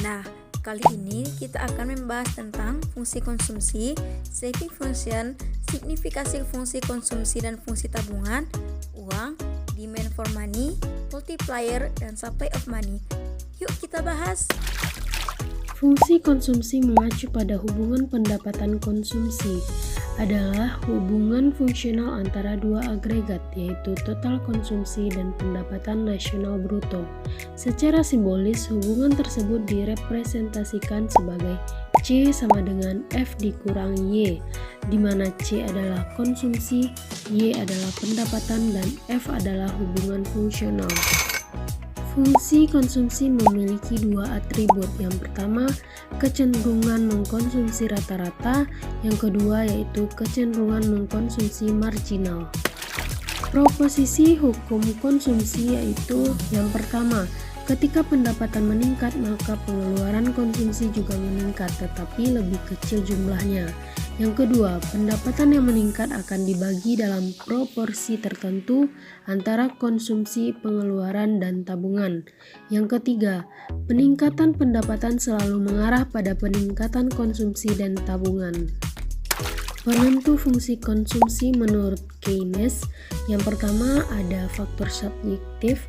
Nah, kali ini kita akan membahas tentang fungsi konsumsi, saving function, signifikasi fungsi konsumsi dan fungsi tabungan, uang, demand for money, multiplier, dan supply of money. Yuk kita bahas. Fungsi konsumsi mengacu pada hubungan pendapatan konsumsi adalah hubungan fungsional antara dua agregat, yaitu total konsumsi dan pendapatan nasional bruto. Secara simbolis, hubungan tersebut direpresentasikan sebagai C sama dengan F dikurang Y, di mana C adalah konsumsi, Y adalah pendapatan, dan F adalah hubungan fungsional. Fungsi konsumsi memiliki dua atribut. Yang pertama, kecenderungan mengkonsumsi rata-rata. Yang kedua, yaitu kecenderungan mengkonsumsi marginal. Proposisi hukum konsumsi yaitu yang pertama, ketika pendapatan meningkat maka pengeluaran konsumsi juga meningkat, tetapi lebih kecil jumlahnya. Yang kedua, pendapatan yang meningkat akan dibagi dalam proporsi tertentu antara konsumsi, pengeluaran, dan tabungan. Yang ketiga, peningkatan pendapatan selalu mengarah pada peningkatan konsumsi dan tabungan. Penentu fungsi konsumsi menurut Keynes, yang pertama ada faktor subjektif,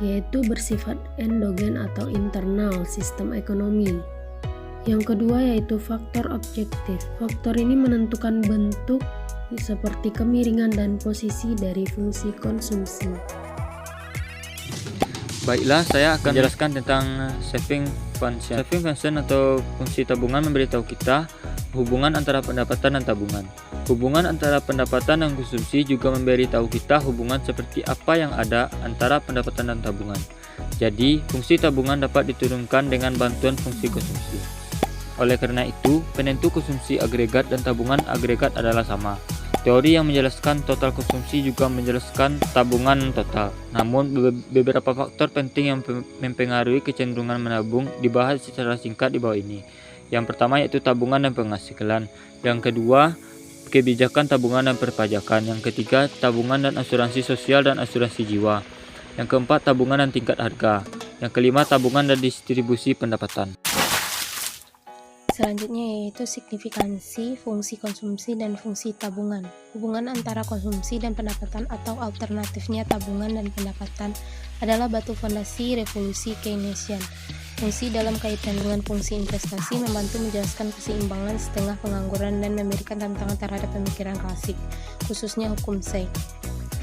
yaitu bersifat endogen atau internal sistem ekonomi. Yang kedua yaitu faktor objektif. Faktor ini menentukan bentuk seperti kemiringan dan posisi dari fungsi konsumsi. Baiklah, saya akan menjelaskan tentang saving function. Saving function atau fungsi tabungan memberitahu kita hubungan antara pendapatan dan tabungan. Hubungan antara pendapatan dan konsumsi juga memberitahu kita hubungan seperti apa yang ada antara pendapatan dan tabungan. Jadi, fungsi tabungan dapat diturunkan dengan bantuan fungsi konsumsi. Oleh karena itu, penentu konsumsi agregat dan tabungan agregat adalah sama. Teori yang menjelaskan total konsumsi juga menjelaskan tabungan total. Namun, beberapa faktor penting yang mempengaruhi kecenderungan menabung dibahas secara singkat di bawah ini. Yang pertama yaitu tabungan dan penghasilan. Yang kedua, kebijakan tabungan dan perpajakan. Yang ketiga, tabungan dan asuransi sosial dan asuransi jiwa. Yang keempat, tabungan dan tingkat harga. Yang kelima, tabungan dan distribusi pendapatan. Selanjutnya yaitu signifikansi fungsi konsumsi dan fungsi tabungan. Hubungan antara konsumsi dan pendapatan atau alternatifnya tabungan dan pendapatan adalah batu fondasi revolusi Keynesian. Fungsi dalam kaitan dengan fungsi investasi membantu menjelaskan keseimbangan setengah pengangguran dan memberikan tantangan terhadap pemikiran klasik, khususnya hukum Say.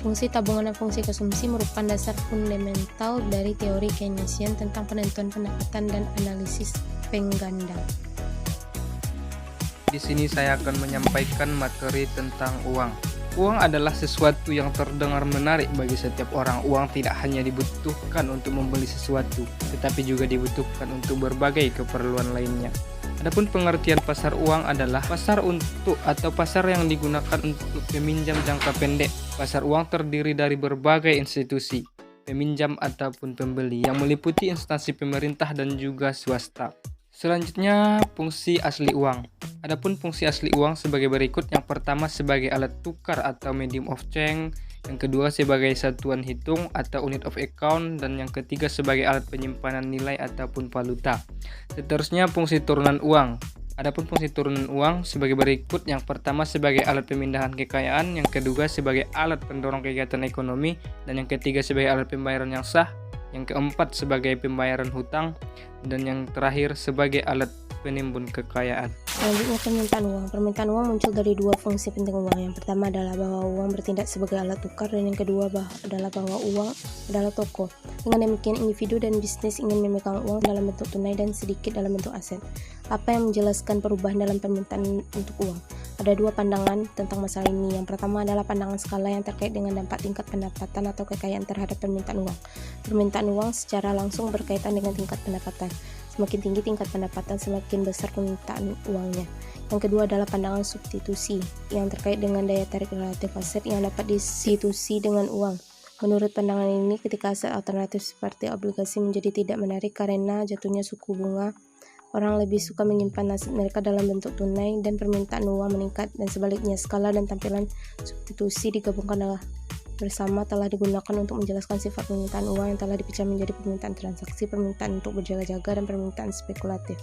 Fungsi tabungan dan fungsi konsumsi merupakan dasar fundamental dari teori Keynesian tentang penentuan pendapatan dan analisis pengganda. Di sini saya akan menyampaikan materi tentang uang. Uang adalah sesuatu yang terdengar menarik bagi setiap orang. Uang tidak hanya dibutuhkan untuk membeli sesuatu, tetapi juga dibutuhkan untuk berbagai keperluan lainnya. Adapun pengertian pasar uang adalah pasar untuk atau pasar yang digunakan untuk peminjam jangka pendek. Pasar uang terdiri dari berbagai institusi, peminjam ataupun pembeli yang meliputi instansi pemerintah dan juga swasta. Selanjutnya, fungsi asli uang. Adapun fungsi asli uang sebagai berikut. Yang pertama sebagai alat tukar atau medium of change. Yang kedua sebagai satuan hitung atau unit of account. Dan yang ketiga sebagai alat penyimpanan nilai ataupun valuta. Seterusnya fungsi turunan uang. Adapun fungsi turunan uang sebagai berikut. Yang pertama sebagai alat pemindahan kekayaan. Yang kedua sebagai alat pendorong kegiatan ekonomi. Dan yang ketiga sebagai alat pembayaran yang sah. Yang keempat sebagai pembayaran hutang. Dan yang terakhir sebagai alat penimbun kekayaan. Selanjutnya permintaan uang. Permintaan uang muncul dari dua fungsi penting uang. Yang pertama adalah bahwa uang bertindak sebagai alat tukar, dan yang kedua adalah bahwa uang adalah toko. Dengan demikian individu dan bisnis ingin memegang uang dalam bentuk tunai dan sedikit dalam bentuk aset. Apa yang menjelaskan perubahan dalam permintaan untuk uang? Ada dua pandangan tentang masalah ini. Yang pertama adalah pandangan skala yang terkait dengan dampak tingkat pendapatan atau kekayaan terhadap permintaan uang. Permintaan uang secara langsung berkaitan dengan tingkat pendapatan. Semakin tinggi tingkat pendapatan, semakin besar permintaan uangnya. Yang kedua adalah pandangan substitusi yang terkait dengan daya tarik relatif aset yang dapat disubstitusi dengan uang. Menurut pandangan ini, ketika aset alternatif seperti obligasi menjadi tidak menarik karena jatuhnya suku bunga, orang lebih suka menyimpan aset mereka dalam bentuk tunai dan permintaan uang meningkat, dan sebaliknya skala dan tampilan substitusi digabungkan adalah bersama telah digunakan untuk menjelaskan sifat permintaan uang yang telah dipecah menjadi permintaan transaksi, permintaan untuk berjaga-jaga, dan permintaan spekulatif.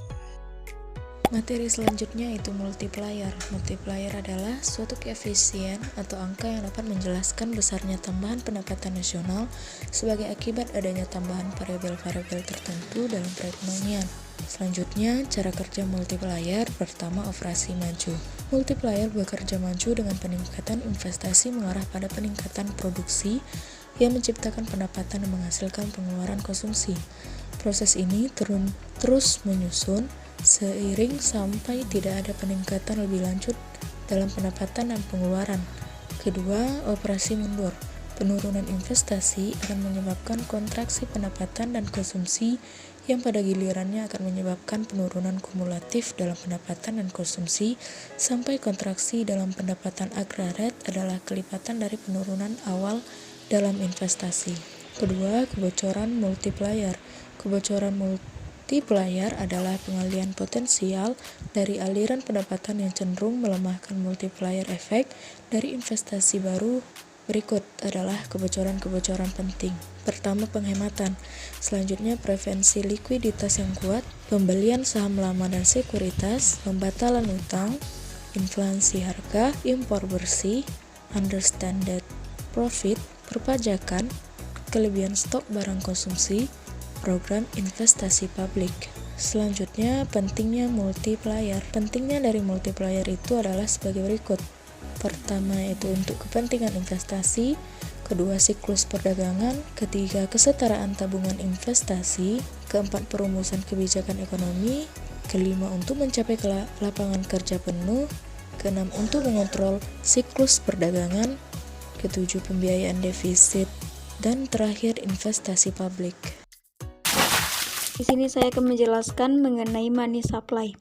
Materi selanjutnya yaitu multiplier. Multiplier adalah suatu koefisien atau angka yang dapat menjelaskan besarnya tambahan pendapatan nasional sebagai akibat adanya tambahan variabel-variabel tertentu dalam perekonomian. Selanjutnya, cara kerja multiplier. Pertama, operasi maju. Multiplier bekerja maju dengan peningkatan investasi mengarah pada peningkatan produksi yang menciptakan pendapatan dan menghasilkan pengeluaran konsumsi. Proses ini terus menyusun seiring sampai tidak ada peningkatan lebih lanjut dalam pendapatan dan pengeluaran. Kedua, operasi mundur. Penurunan investasi akan menyebabkan kontraksi pendapatan dan konsumsi yang pada gilirannya akan menyebabkan penurunan kumulatif dalam pendapatan dan konsumsi sampai kontraksi dalam pendapatan agregat adalah kelipatan dari penurunan awal dalam investasi. Kedua, kebocoran multiplier. Kebocoran multiplier adalah pengalihan potensial dari aliran pendapatan yang cenderung melemahkan multiplier efek dari investasi baru. Berikut adalah kebocoran-kebocoran penting. Pertama, penghematan. Selanjutnya, prevensi likuiditas yang kuat, pembelian saham lama dan sekuritas, pembatalan utang, inflasi harga, impor bersih, understanded profit, perpajakan, kelebihan stok barang konsumsi, program investasi publik. Selanjutnya, pentingnya multiplier. Pentingnya dari multiplier itu adalah sebagai berikut. Pertama, yaitu untuk kepentingan investasi. Kedua, siklus perdagangan. Ketiga, kesetaraan tabungan investasi. Keempat, perumusan kebijakan ekonomi. Kelima, untuk mencapai lapangan kerja penuh. Keenam, untuk mengontrol siklus perdagangan. Ketujuh, pembiayaan defisit. Dan terakhir, investasi publik. Di sini saya akan menjelaskan mengenai money supply.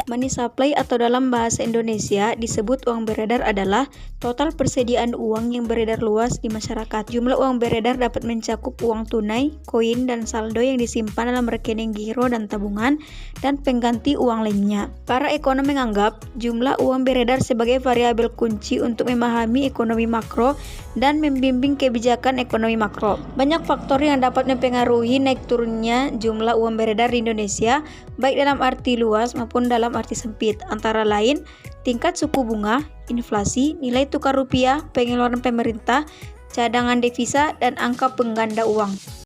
Money supply atau dalam bahasa Indonesia disebut uang beredar adalah total persediaan uang yang beredar luas di masyarakat. Jumlah uang beredar dapat mencakup uang tunai, koin, dan saldo yang disimpan dalam rekening giro dan tabungan, dan pengganti uang lainnya. Para ekonom menganggap jumlah uang beredar sebagai variabel kunci untuk memahami ekonomi makro dan membimbing kebijakan ekonomi makro. Banyak faktor yang dapat mempengaruhi naik turunnya jumlah uang beredar di Indonesia, baik dalam arti luas maupun dalam arti sempit, antara lain tingkat suku bunga, inflasi, nilai tukar rupiah, pengeluaran pemerintah, cadangan devisa, dan angka pengganda uang.